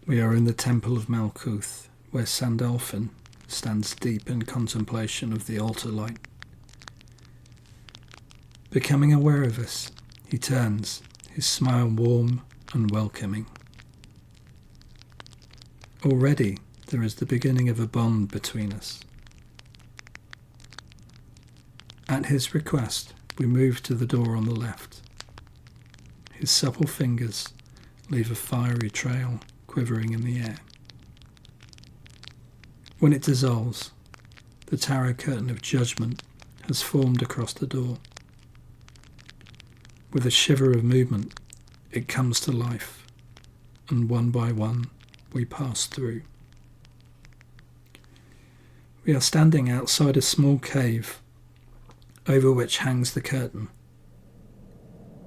We are in the temple of Malkuth, where Sandalphon stands deep in contemplation of the altar light. Becoming aware of us, he turns, his smile warm and welcoming. Already there is the beginning of a bond between us. At his request, we move to the door on the left. His supple fingers leave a fiery trail quivering in the air. When it dissolves, the tarot curtain of judgment has formed across the door. With a shiver of movement, it comes to life, and one by one we pass through. We are standing outside a small cave over which hangs the curtain.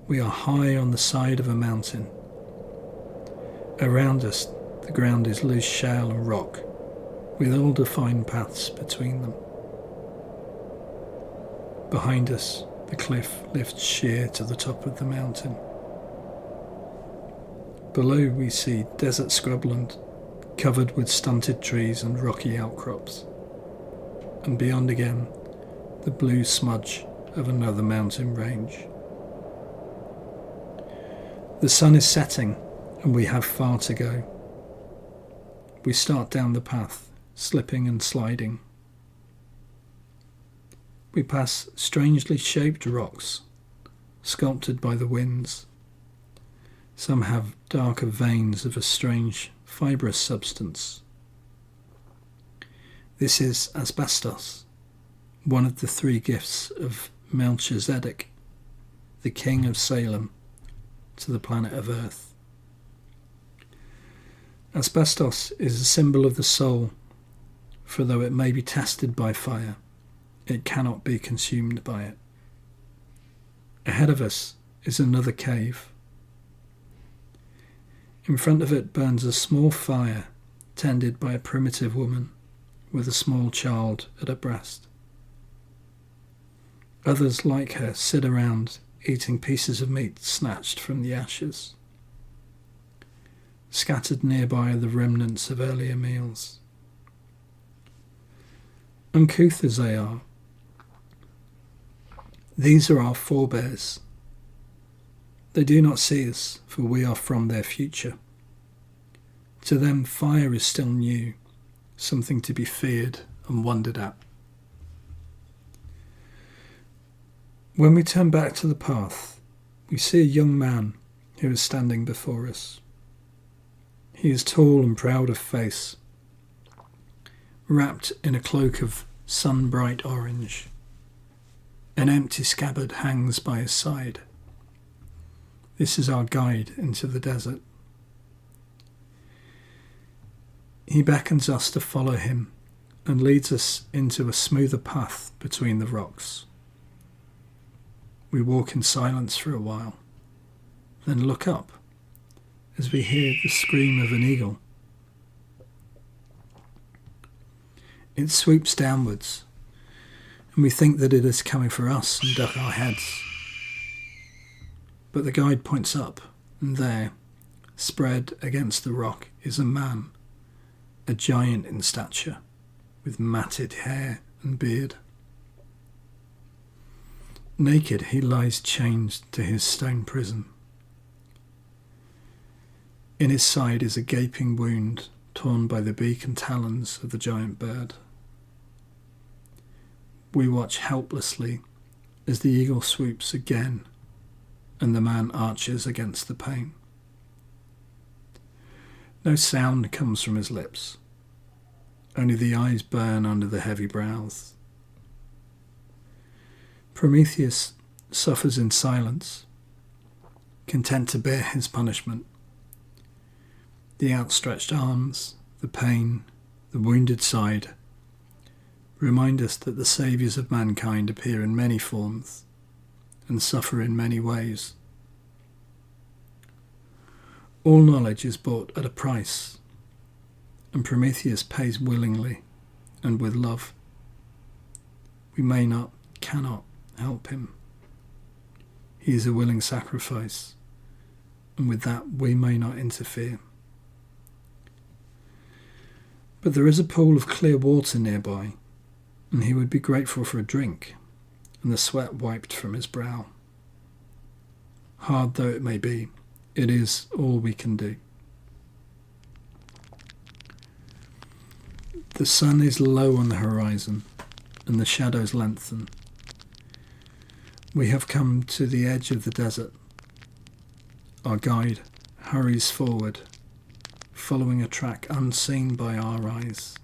We are high on the side of a mountain. Around us, the ground is loose shale and rock, with ill-defined paths between them. Behind us, the cliff lifts sheer to the top of the mountain. Below we see desert scrubland, covered with stunted trees and rocky outcrops. And beyond again, the blue smudge of another mountain range. The sun is setting, and we have far to go. We start down the path, slipping and sliding. We pass strangely shaped rocks, sculpted by the winds. Some have darker veins of a strange, fibrous substance. This is asbestos, one of the three gifts of Melchizedek, the king of Salem, to the planet of Earth. Asbestos is a symbol of the soul, for though it may be tested by fire, it cannot be consumed by it. Ahead of us is another cave. In front of it burns a small fire tended by a primitive woman with a small child at her breast. Others like her sit around eating pieces of meat snatched from the ashes. Scattered nearby are the remnants of earlier meals. Uncouth as they are, these are our forebears. They do not see us, for we are from their future. To them, fire is still new, something to be feared and wondered at. When we turn back to the path, we see a young man who is standing before us. He is tall and proud of face, wrapped in a cloak of sun-bright orange. An empty scabbard hangs by his side. This is our guide into the desert. He beckons us to follow him and leads us into a smoother path between the rocks. We walk in silence for a while, then look up as we hear the scream of an eagle. It swoops downwards, and we think that it is coming for us and duck our heads. But the guide points up, and there, spread against the rock, is a man, a giant in stature, with matted hair and beard. Naked, he lies chained to his stone prison. In his side is a gaping wound torn by the beak and talons of the giant bird. We watch helplessly as the eagle swoops again and the man arches against the pain. No sound comes from his lips. Only the eyes burn under the heavy brows. Prometheus suffers in silence, content to bear his punishment. The outstretched arms, the pain, the wounded side remind us that the saviours of mankind appear in many forms and suffer in many ways. All knowledge is bought at a price, and Prometheus pays willingly and with love. We may not, cannot help him. He is a willing sacrifice, and with that we may not interfere. But there is a pool of clear water nearby, and he would be grateful for a drink, and the sweat wiped from his brow. Hard though it may be, it is all we can do. The sun is low on the horizon, and the shadows lengthen. We have come to the edge of the desert. Our guide hurries forward, following a track unseen by our eyes.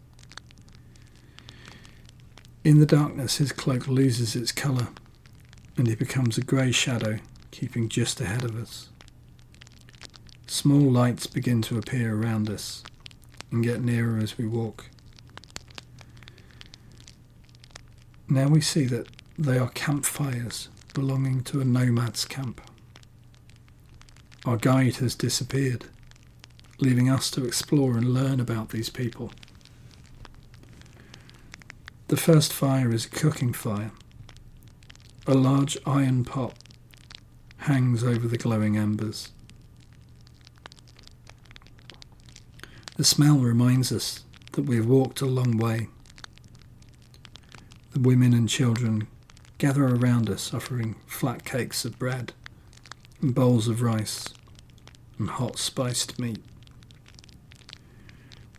In the darkness, his cloak loses its colour, and he becomes a grey shadow, keeping just ahead of us. Small lights begin to appear around us and get nearer as we walk. Now we see that they are campfires belonging to a nomad's camp. Our guide has disappeared, leaving us to explore and learn about these people. The first fire is a cooking fire. A large iron pot hangs over the glowing embers. The smell reminds us that we have walked a long way. The women and children gather around us, offering flat cakes of bread and bowls of rice and hot spiced meat.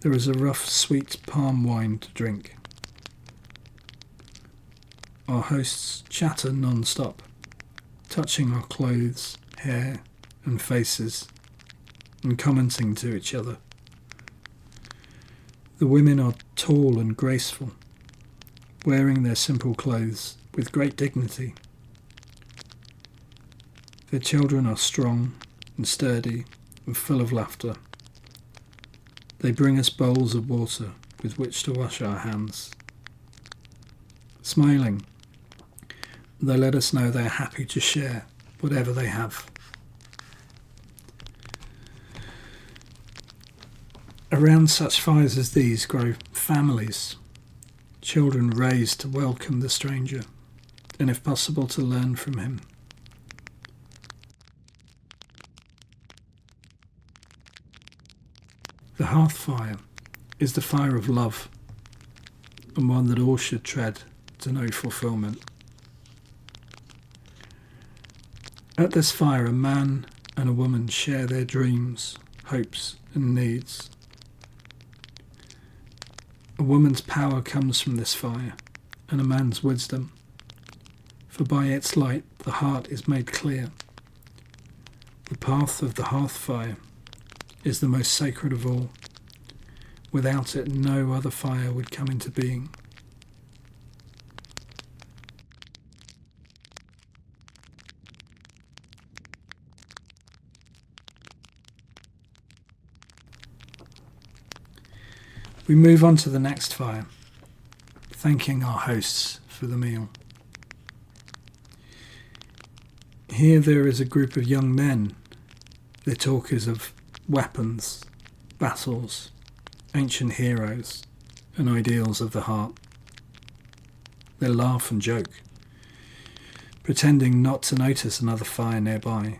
There is a rough, sweet palm wine to drink. Our hosts chatter non-stop, touching our clothes, hair and faces, and commenting to each other. The women are tall and graceful, wearing their simple clothes with great dignity. Their children are strong and sturdy and full of laughter. They bring us bowls of water with which to wash our hands. Smiling, they let us know they are happy to share whatever they have. Around such fires as these grow families, children raised to welcome the stranger, and if possible to learn from him. The hearth fire is the fire of love, and one that all should tread to know fulfillment. At this fire, a man and a woman share their dreams, hopes, and needs. A woman's power comes from this fire, and a man's wisdom, for by its light the heart is made clear. The path of the hearth fire is the most sacred of all. Without it, no other fire would come into being. We move on to the next fire, thanking our hosts for the meal. Here there is a group of young men. Their talk is of weapons, battles, ancient heroes, and ideals of the heart. They laugh and joke, pretending not to notice another fire nearby,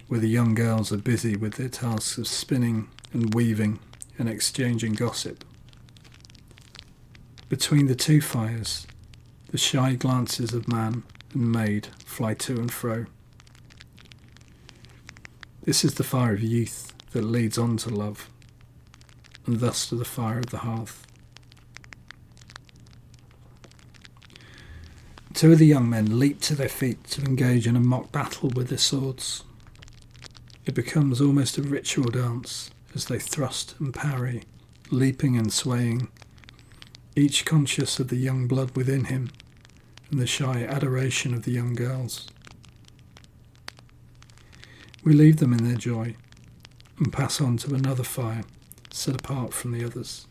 where the young girls are busy with their tasks of spinning and weaving and exchanging gossip. Between the two fires, the shy glances of man and maid fly to and fro. This is the fire of youth that leads on to love, and thus to the fire of the hearth. Two of the young men leap to their feet to engage in a mock battle with their swords. It becomes almost a ritual dance as they thrust and parry, leaping and swaying, each conscious of the young blood within him and the shy adoration of the young girls. We leave them in their joy and pass on to another fire set apart from the others.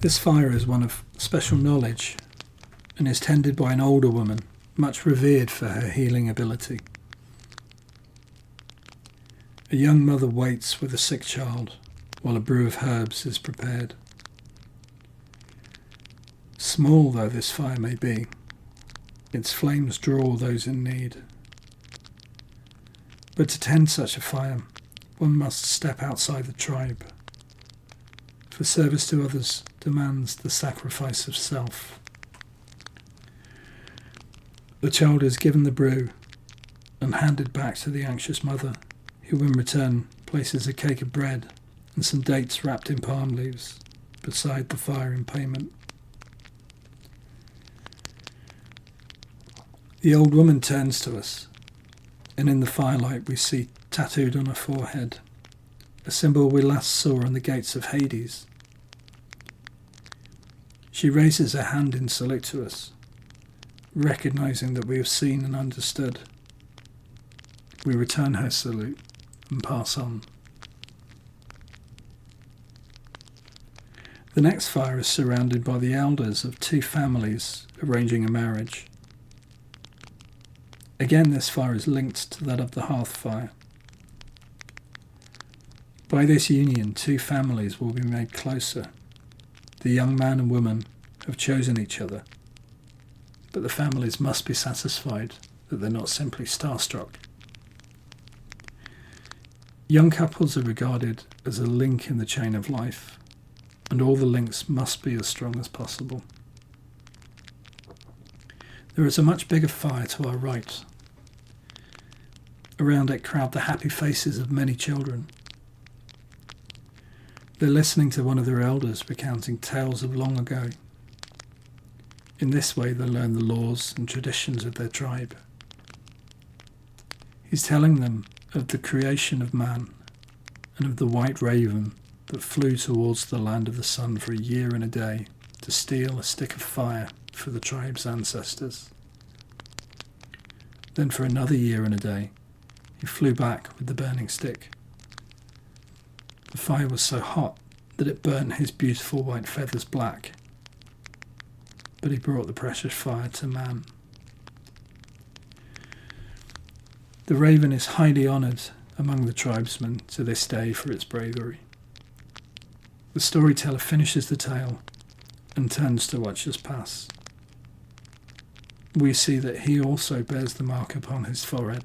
This fire is one of special knowledge and is tended by an older woman, much revered for her healing ability. A young mother waits with a sick child while a brew of herbs is prepared. Small though this fire may be, its flames draw those in need. But to tend such a fire one must step outside the tribe. For service to others demands the sacrifice of self. The child is given the brew and handed back to the anxious mother, who in return places a cake of bread and some dates wrapped in palm leaves beside the fire in payment. The old woman turns to us, and in the firelight we see tattooed on her forehead a symbol we last saw on the gates of Hades. She raises her hand in salute to us, recognizing that we have seen and understood. We return her salute and pass on. The next fire is surrounded by the elders of two families arranging a marriage. Again, this fire is linked to that of the hearth fire. By this union, two families will be made closer. The young man and woman have chosen each other, but the families must be satisfied that they're not simply starstruck. Young couples are regarded as a link in the chain of life, and all the links must be as strong as possible. There is a much bigger fire to our right. Around it crowd the happy faces of many children. They're listening to one of their elders recounting tales of long ago. In this way they learn the laws and traditions of their tribe. He's telling them of the creation of man and of the white raven that flew towards the land of the sun for a year and a day to steal a stick of fire for the tribe's ancestors. Then for another year and a day he flew back with the burning stick. The fire was so hot that it burnt his beautiful white feathers black, but he brought the precious fire to man. The raven is highly honoured among the tribesmen to this day for its bravery. The storyteller finishes the tale and turns to watch us pass. We see that he also bears the mark upon his forehead.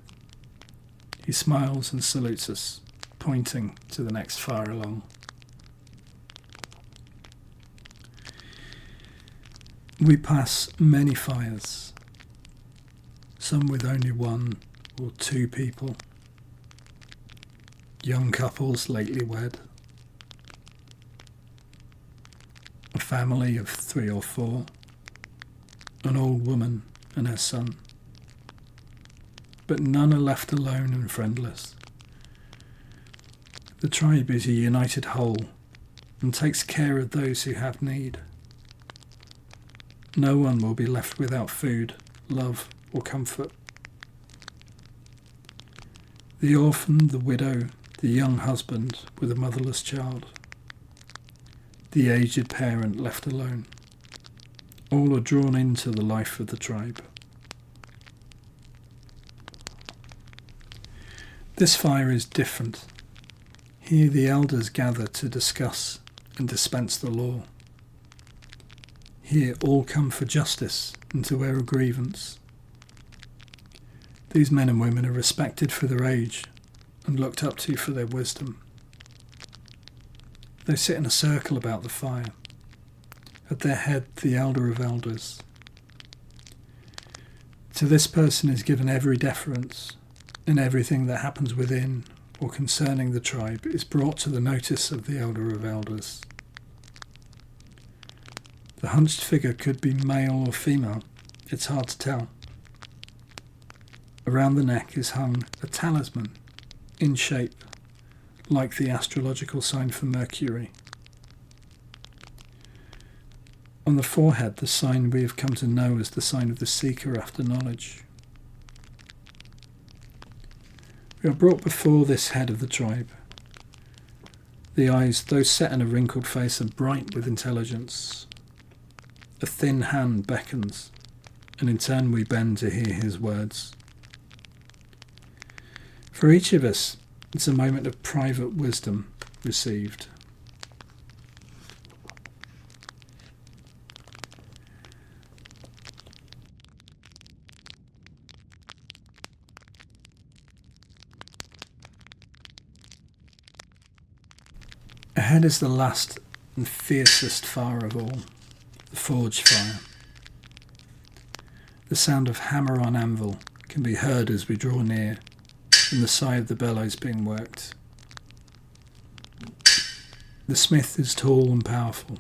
He smiles and salutes us, pointing to the next fire along. We pass many fires, some with only one or two people, young couples lately wed, a family of 3 or 4, an old woman and her son. But none are left alone and friendless. The tribe is a united whole and takes care of those who have need. No one will be left without food, love, or comfort. The orphan, the widow, the young husband with a motherless child, the aged parent left alone, all are drawn into the life of the tribe. This fire is different. Here the elders gather to discuss and dispense the law. Here all come for justice and to wear a grievance. These men and women are respected for their age and looked up to for their wisdom. They sit in a circle about the fire. At their head, the elder of elders. To this person is given every deference, and everything that happens within or concerning the tribe is brought to the notice of the elder of elders. The hunched figure could be male or female, it's hard to tell. Around the neck is hung a talisman, in shape, like the astrological sign for Mercury. On the forehead, the sign we have come to know as the sign of the seeker after knowledge. We are brought before this head of the tribe. The eyes, though set in a wrinkled face, are bright with intelligence. A thin hand beckons, and in turn we bend to hear his words. For each of us, it's a moment of private wisdom received. Ahead is the last and fiercest fire of all, the forge fire. The sound of hammer on anvil can be heard as we draw near, and the sigh of the bellows being worked. The smith is tall and powerful,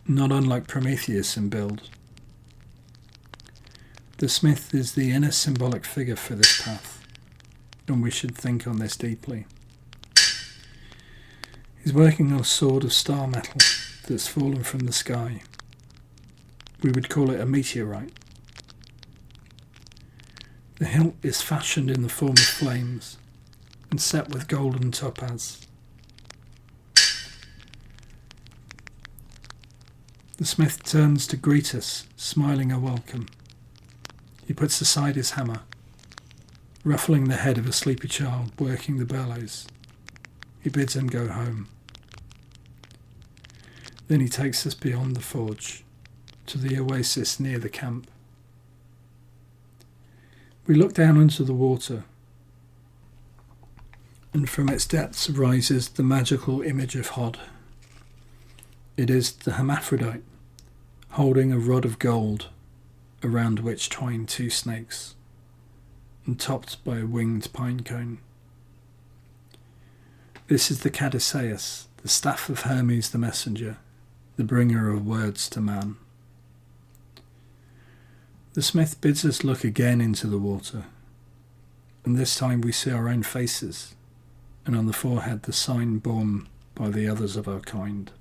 not unlike Prometheus in build. The smith is the inner symbolic figure for this path, and we should think on this deeply. He's working on a sword of star metal that's fallen from the sky. We would call it a meteorite. The hilt is fashioned in the form of flames and set with golden topaz. The smith turns to greet us, smiling a welcome. He puts aside his hammer, ruffling the head of a sleepy child working the bellows. He bids him go home. Then he takes us beyond the forge, to the oasis near the camp. We look down into the water, and from its depths rises the magical image of Hod. It is the hermaphrodite, holding a rod of gold, around which twine two snakes, and topped by a winged pine cone. This is the caduceus, the staff of Hermes the messenger, the bringer of words to man. The smith bids us look again into the water, and this time we see our own faces, and on the forehead the sign borne by the others of our kind.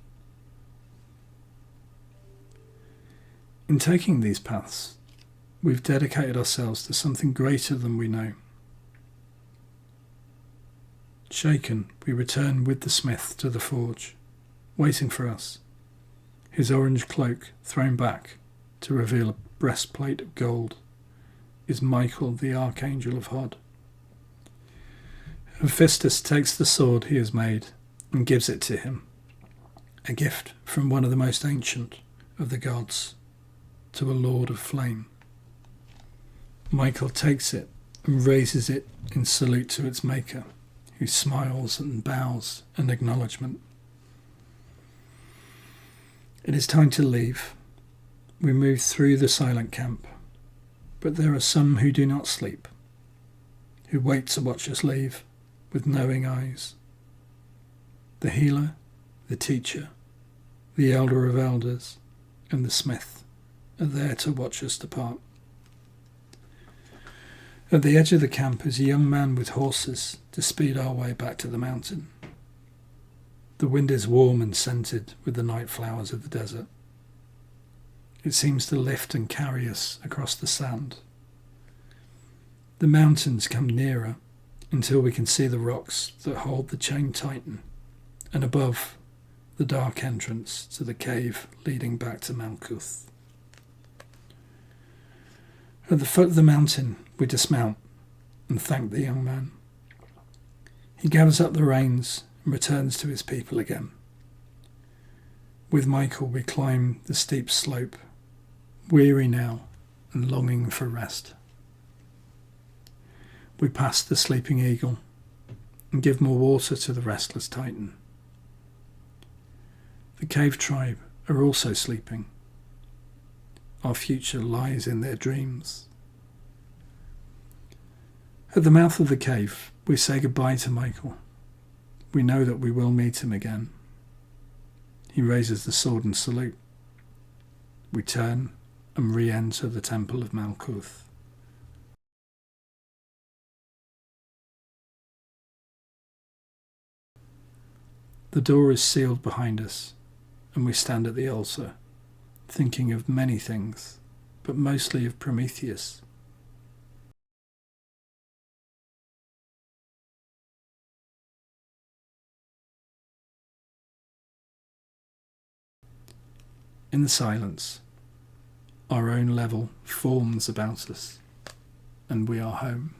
In taking these paths, we've dedicated ourselves to something greater than we know. Shaken, we return with the smith to the forge, waiting for us, his orange cloak thrown back to reveal a breastplate of gold, is Michael, the archangel of Hod. Hephaestus takes the sword he has made and gives it to him, a gift from one of the most ancient of the gods to a lord of flame. Michael takes it and raises it in salute to its maker, who smiles and bows in acknowledgement. It is time to leave. We move through the silent camp, but there are some who do not sleep, who wait to watch us leave with knowing eyes. The healer, the teacher, the elder of elders, and the smith are there to watch us depart. At the edge of the camp is a young man with horses to speed our way back to the mountain. The wind is warm and scented with the night flowers of the desert. It seems to lift and carry us across the sand. The mountains come nearer until we can see the rocks that hold the chained Titan, and above, the dark entrance to the cave leading back to Malkuth. At the foot of the mountain, we dismount and thank the young man. He gathers up the reins and returns to his people again. With Michael we climb the steep slope, weary now and longing for rest. We pass the sleeping eagle and give more water to the restless Titan. The cave tribe are also sleeping. Our future lies in their dreams. At the mouth of the cave, we say goodbye to Michael. We know that we will meet him again. He raises the sword in salute. We turn and re-enter the temple of Malkuth. The door is sealed behind us, and we stand at the altar, thinking of many things, but mostly of Prometheus. In the silence, our own level forms about us, and we are home.